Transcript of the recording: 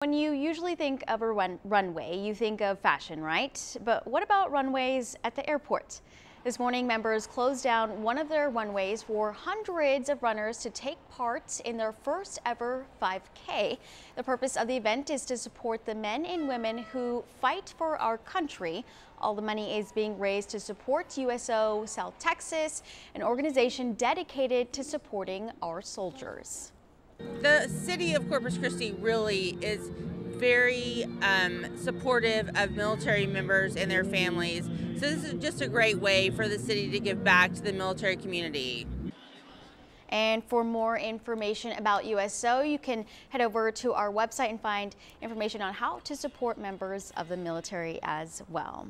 When you usually think of a runway, you think of fashion, right? But what about runways at the airport? This morning, members closed down one of their runways for hundreds of runners to take part in their first ever 5K. The purpose of the event is to support the men and women who fight for our country. All the money is being raised to support USO South Texas, an organization dedicated to supporting our soldiers. The city of Corpus Christi really is very supportive of military members and their families. So this is just a great way for the city to give back to the military community. And for more information about USO, you can head over to our website and find information on how to support members of the military as well.